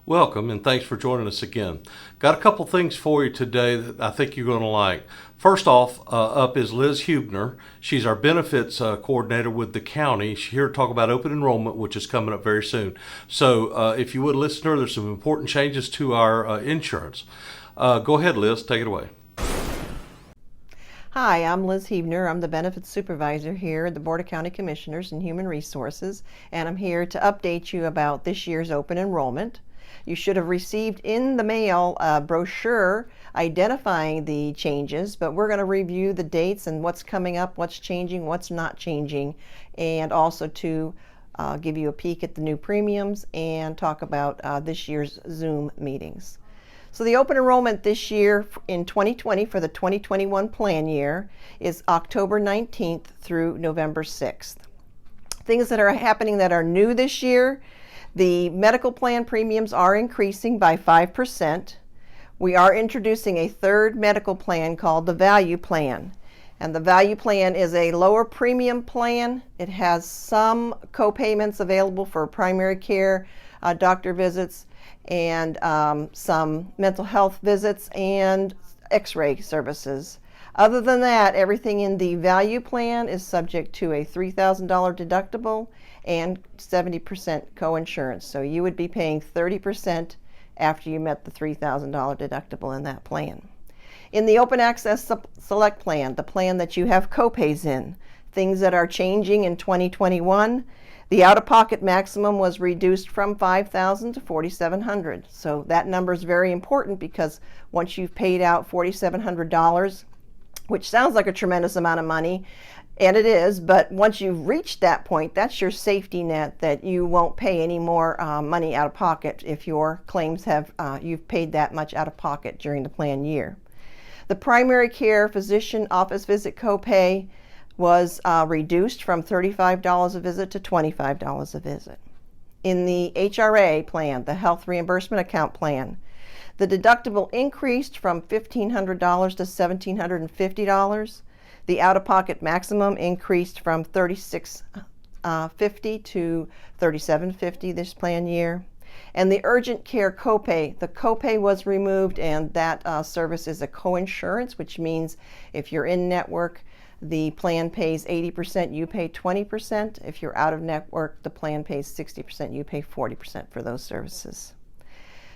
Welcome and thanks for joining us again. Got a couple things for you today that I think you're going to like. First off, up is Liz Hubner. She's our benefits coordinator with the county. She's here to talk about open enrollment, which is coming up very soon. So if you would listen to her, there's some important changes to our insurance. Go ahead, Liz, take it away. Hi, I'm Liz Hebner. I'm the Benefits Supervisor here at the Board of County Commissioners and Human Resources, and I'm here to update you about this year's open enrollment. You should have received in the mail a brochure identifying the changes, but we're going to review the dates and what's coming up, what's changing, what's not changing, and also to give you a peek at the new premiums and talk about this year's Zoom meetings. So the open enrollment this year in 2020 for the 2021 plan year is October 19th through November 6th. Things that are happening that are new this year: the medical plan premiums are increasing by 5%. We are introducing a third medical plan called the Value Plan. And the Value Plan is a lower premium plan. It has some co-payments available for primary care, doctor visits, and some mental health visits and x-ray services. Other than that, everything in the Value Plan is subject to a $3,000 deductible and 70% co-insurance. So you would be paying 30% after you met the $3,000 deductible in that plan. In the Open Access Select Plan, the plan that you have co-pays in, things that are changing in 2021, the out-of-pocket maximum was reduced from $5,000 to $4,700. So that number is very important because once you've paid out $4,700, which sounds like a tremendous amount of money, and it is, but once you've reached that point, that's your safety net that you won't pay any more money out of pocket if your claims have, you've paid that much out of pocket during the plan year. The primary care physician office visit copay was reduced from $35 a visit to $25 a visit. In the HRA plan, the Health Reimbursement Account plan, the deductible increased from $1,500 to $1,750. The out-of-pocket maximum increased from $3,650 to $3,750 this plan year. And the urgent care copay, the copay was removed, and that service is a co-insurance, which means if you're in network, the plan pays 80%, you pay 20%. If you're out of network, the plan pays 60%, you pay 40% for those services.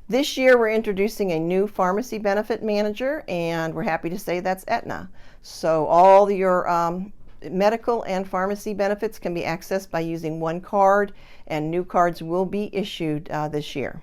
This year we're introducing a new pharmacy benefit manager, and we're happy to say that's Aetna. So all your medical and pharmacy benefits can be accessed by using one card, and new cards will be issued this year.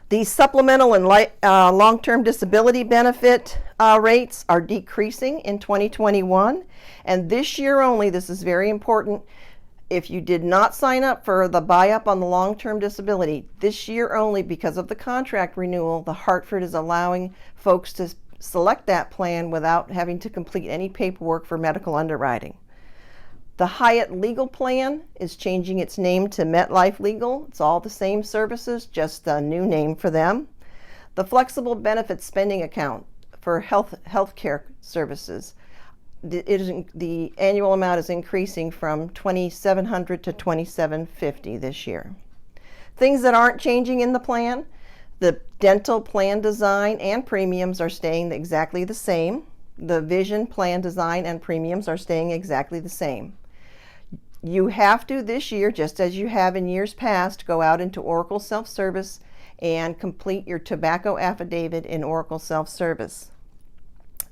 The supplemental and long-term disability benefit rates are decreasing in 2021, and this year only, this is very important, if you did not sign up for the buy-up on the long-term disability, this year only, because of the contract renewal, the Hartford is allowing folks to select that plan without having to complete any paperwork for medical underwriting. The Hyatt Legal Plan is changing its name to MetLife Legal. It's all the same services, just a new name for them. The Flexible Benefit Spending Account for healthcare services, the annual amount is increasing from $2,700 to $2,750 this year. Things that aren't changing in the plan: the dental plan design and premiums are staying exactly the same. The vision plan design and premiums are staying exactly the same. You have to this year, just as you have in years past, go out into Oracle Self-Service and complete your tobacco affidavit in Oracle Self-Service.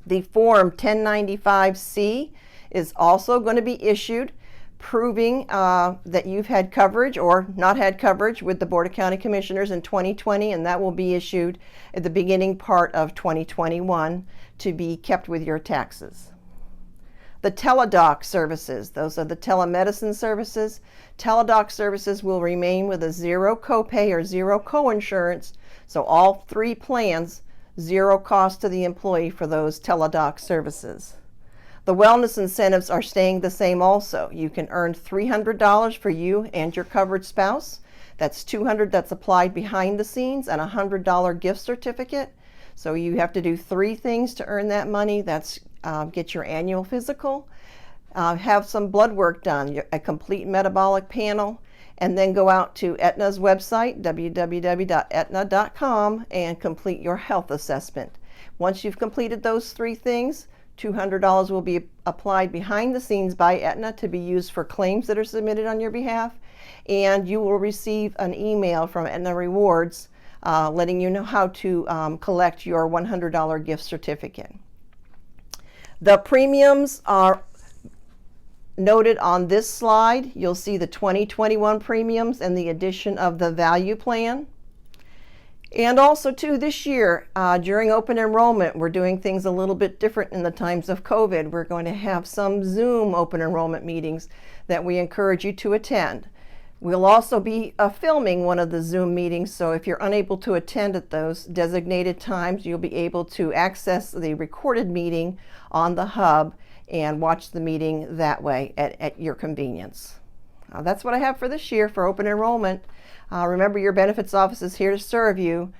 The Form 1095-C is also going to be issued, proving that you've had coverage or not had coverage with the Board of County Commissioners in 2020, and that will be issued at the beginning part of 2021 to be kept with your taxes. The teledoc services, those are the telemedicine services. Teledoc services will remain with a zero copay or zero co-insurance, so all three plans, zero cost to the employee for those teledoc services. The wellness incentives are staying the same also. You can earn $300 for you and your covered spouse. That's $200 that's applied behind the scenes, and a $100 gift certificate. So you have to do three things to earn that money. That's get your annual physical, have some blood work done, a complete metabolic panel, and then go out to Aetna's website, www.aetna.com, and complete your health assessment. Once you've completed those three things, $200 will be applied behind the scenes by Aetna to be used for claims that are submitted on your behalf, and you will receive an email from Aetna Rewards letting you know how to collect your $100 gift certificate. The premiums are noted on this slide. You'll see the 2021 premiums and the addition of the value plan. And also too, this year during open enrollment, we're doing things a little bit different in the times of COVID. We're going to have some Zoom open enrollment meetings that we encourage you to attend. We'll also be filming one of the Zoom meetings, so if you're unable to attend at those designated times, you'll be able to access the recorded meeting on the hub and watch the meeting that way at your convenience. That's what I have for this year for open enrollment. Remember, your benefits office is here to serve you.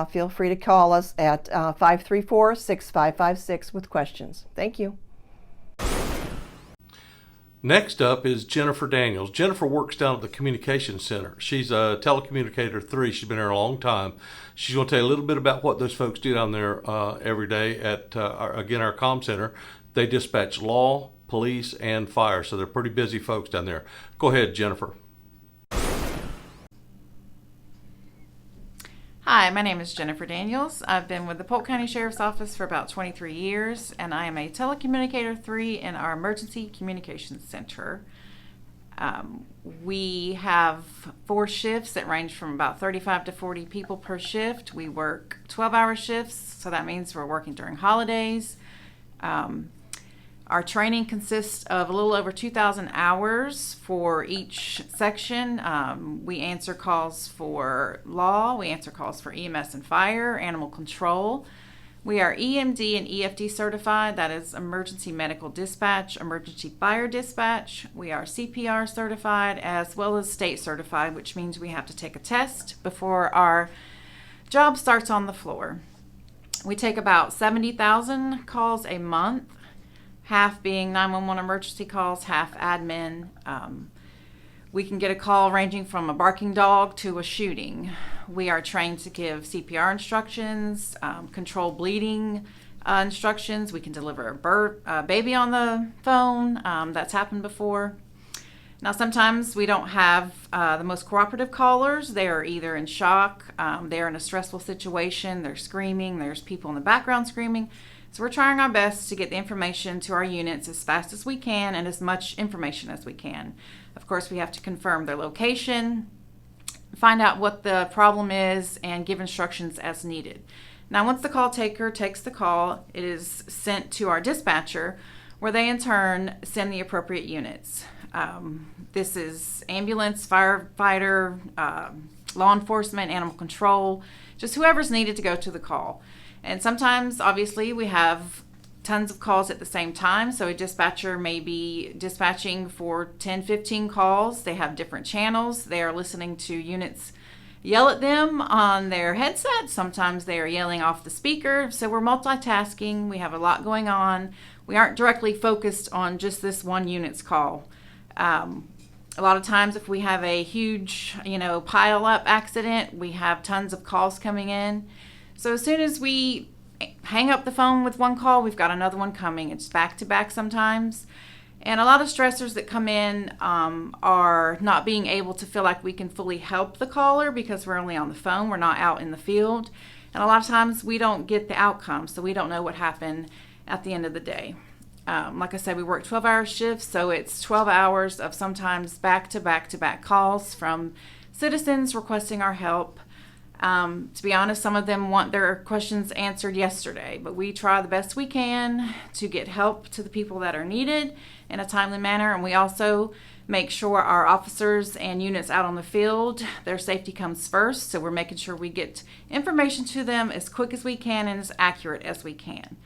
Feel free to call us at 534-6556 with questions. Thank you. Next up is Jennifer Daniels. Jennifer works down at the Communications Center. She's a telecommunicator 3. She's been there a long time. She's going to tell you a little bit about what those folks do down there every day at, our comm center. They dispatch law, police, and fire, so they're pretty busy folks down there. Go ahead, Jennifer. Hi, my name is Jennifer Daniels. I've been with the Polk County Sheriff's Office for about 23 years, and I am a telecommunicator 3 in our Emergency Communications Center. We have 4 shifts that range from about 35 to 40 people per shift. We work 12-hour shifts, so that means we're working during holidays. Our training consists of a little over 2,000 hours for each section. We answer calls for law, we answer calls for EMS and fire, animal control. We are EMD and EFD certified, that is emergency medical dispatch, emergency fire dispatch. We are CPR certified as well as state certified, which means we have to take a test before our job starts on the floor. We take about 70,000 calls a month. Half being 911 emergency calls, half admin. We can get a call ranging from a barking dog to a shooting. We are trained to give CPR instructions, control bleeding instructions. We can deliver a baby on the phone. That's happened before. Now, sometimes we don't have the most cooperative callers. They are either in shock, they're in a stressful situation, they're screaming, there's people in the background screaming. So we're trying our best to get the information to our units as fast as we can and as much information as we can. Of course, we have to confirm their location, find out what the problem is, and give instructions as needed. Now, once the call taker takes the call, it is sent to our dispatcher, where they in turn send the appropriate units. This is ambulance, firefighter, law enforcement, animal control, just whoever's needed to go to the call. And sometimes, obviously, we have tons of calls at the same time. So a dispatcher may be dispatching for 10, 15 calls. They have different channels. They are listening to units yell at them on their headset. Sometimes they are yelling off the speaker. So we're multitasking. We have a lot going on. We aren't directly focused on just this one unit's call. A lot of times if we have a huge, pile-up accident, we have tons of calls coming in. So as soon as we hang up the phone with one call, we've got another one coming. It's back-to-back sometimes. And a lot of stressors that come in are not being able to feel like we can fully help the caller because we're only on the phone. We're not out in the field. And a lot of times we don't get the outcome, so we don't know what happened at the end of the day. Like I said, we work 12-hour shifts, so it's 12 hours of sometimes back-to-back-to-back calls from citizens requesting our help. To be honest, some of them want their questions answered yesterday, but we try the best we can to get help to the people that are needed in a timely manner. And we also make sure our officers and units out on the field, their safety comes first. So we're making sure we get information to them as quick as we can and as accurate as we can.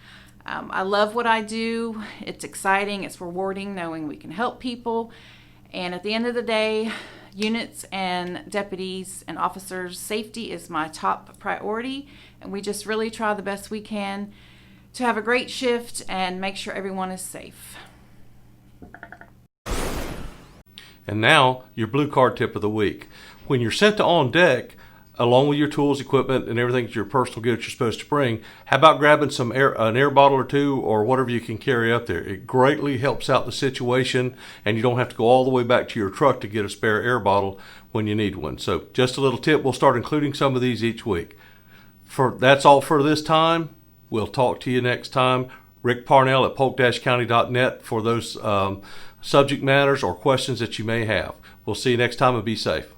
I love what I do. It's exciting. It's rewarding knowing we can help people. And at the end of the day, units and deputies and officers' safety is my top priority, and we just really try the best we can to have a great shift and make sure everyone is safe. And now, your blue card tip of the week. When you're sent to on deck, along with your tools, equipment, and everything, your personal goods you're supposed to bring, how about grabbing an air bottle or two or whatever you can carry up there? It greatly helps out the situation, and you don't have to go all the way back to your truck to get a spare air bottle when you need one. So just a little tip. We'll start including some of these each week. That's all for this time. We'll talk to you next time. Rick Parnell at polk-county.net for those subject matters or questions that you may have. We'll see you next time, and be safe.